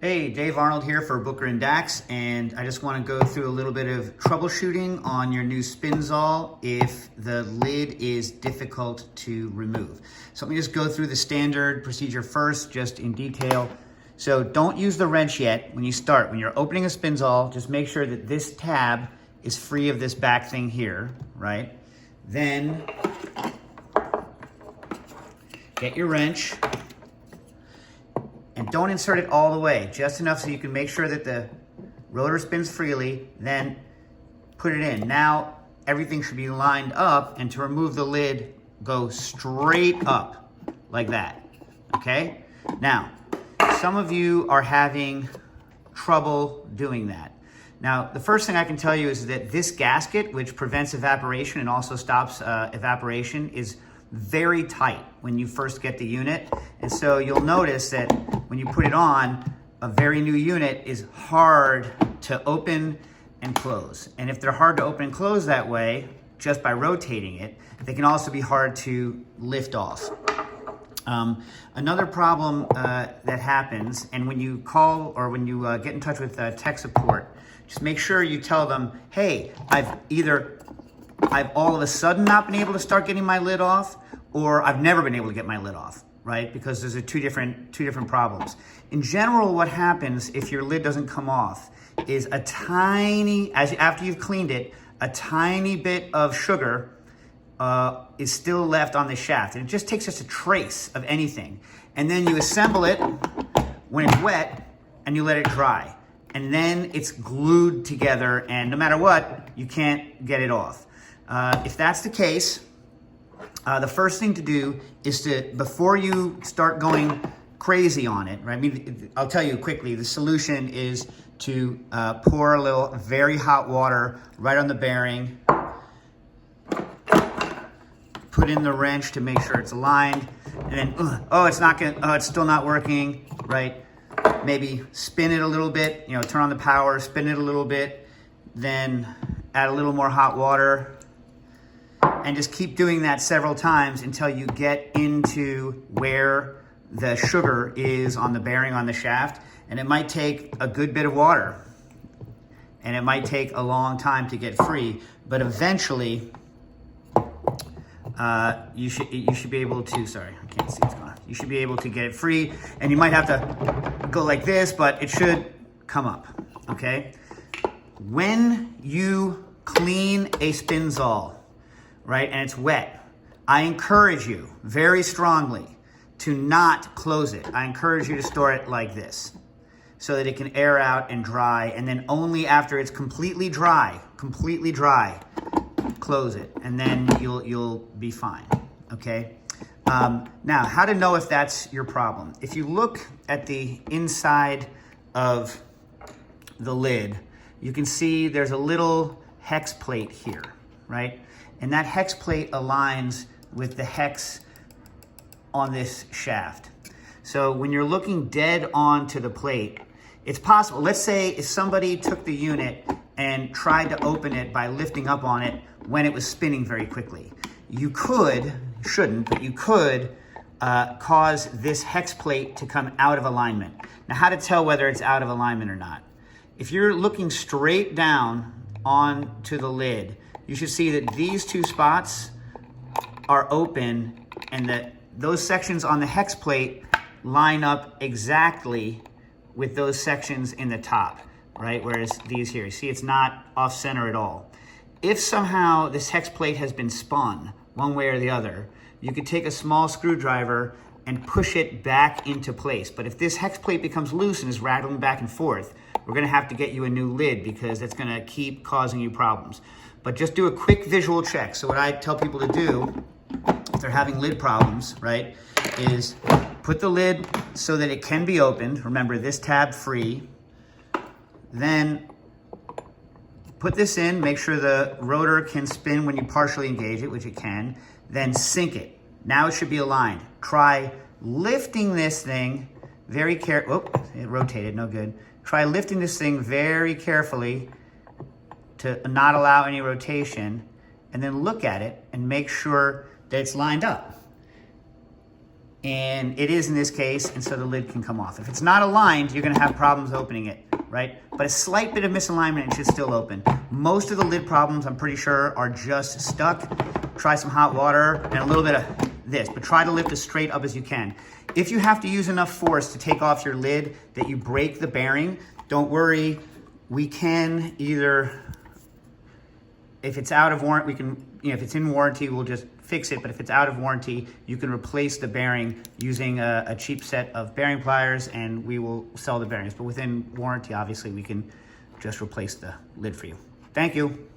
Hey, Dave Arnold here for Booker and Dax, and I just want to go through a little bit of troubleshooting on your new Spinzall if the lid is difficult to remove. So let me just go through the standard procedure first, just in detail. So don't use the wrench yet when you start. When you're opening a Spinzall, just make sure that this tab is free of this back thing here, right? Then get your wrench. And don't insert it all the way, just enough so you can make sure that the rotor spins freely, then put it in. Now, everything should be lined up, and to remove the lid, go straight up, like that, okay? Now, some of you are having trouble doing that. Now, the first thing I can tell you is that this gasket, which prevents evaporation and also stops evaporation, is very tight when you first get the unit. And so you'll notice that when you put it on, a very new unit is hard to open and close. And if they're hard to open and close that way, just by rotating it, they can also be hard to lift off. Another problem that happens, and when you call or when you get in touch with tech support, just make sure you tell them, hey, I've all of a sudden not been able to start getting my lid off, or I've never been able to get my lid off, right? Because those are two different problems. In general, what happens if your lid doesn't come off is after you've cleaned it, a tiny bit of sugar is still left on the shaft. And it just takes just a trace of anything. And then you assemble it when it's wet and you let it dry. And then it's glued together, and no matter what, you can't get it off. If that's the case, the first thing to do is before you start going crazy on it, right? I mean, I'll tell you quickly, the solution is to pour a little very hot water right on the bearing, put in the wrench to make sure it's aligned, and then, it's still not working, right? Maybe spin it a little bit, turn on the power, spin it a little bit, then add a little more hot water, and just keep doing that several times until you get into where the sugar is on the bearing on the shaft. And it might take a good bit of water, and it might take a long time to get free, but eventually you should be able to, sorry, I can't see what's going on. You should be able to get it free, and you might have to go like this, but it should come up, okay? When you clean a Spinzall, right, and it's wet, I encourage you very strongly to not close it. I encourage you to store it like this so that it can air out and dry, and then only after it's completely dry, close it, and then you'll be fine, okay? Now, how to know if that's your problem? If you look at the inside of the lid, you can see there's a little hex plate here, right? And that hex plate aligns with the hex on this shaft. So when you're looking dead on to the plate, it's possible, let's say if somebody took the unit and tried to open it by lifting up on it when it was spinning very quickly. You could, shouldn't, but you could cause this hex plate to come out of alignment. Now, how to tell whether it's out of alignment or not? If you're looking straight down onto the lid, you should see that these two spots are open, and that those sections on the hex plate line up exactly with those sections in the top, right? Whereas these here, see, it's not off center at all. If somehow this hex plate has been spun one way or the other, you could take a small screwdriver and push it back into place. But if this hex plate becomes loose and is rattling back and forth, we're gonna have to get you a new lid, because that's gonna keep causing you problems. But just do a quick visual check. So what I tell people to do, if they're having lid problems, right, is put the lid so that it can be opened. Remember, this tab free. Then put this in, make sure the rotor can spin when you partially engage it, which it can. Then sink it. Now it should be aligned. Try lifting this thing very carefully. Oh, it rotated, no good. Try lifting this thing very carefully to not allow any rotation, and then look at it and make sure that it's lined up. and it is in this case, and so the lid can come off. If it's not aligned, you're gonna have problems opening it, right? But a slight bit of misalignment, it should still open. Most of the lid problems, I'm pretty sure, are just stuck. Try some hot water and a little bit of this, but try to lift as straight up as you can. If you have to use enough force to take off your lid that you break the bearing, don't worry. We can either, if it's out of warranty, we can, if it's in warranty, we'll just fix it. But if it's out of warranty, you can replace the bearing using a cheap set of bearing pliers, and we will sell the bearings. But within warranty, obviously, we can just replace the lid for you. Thank you.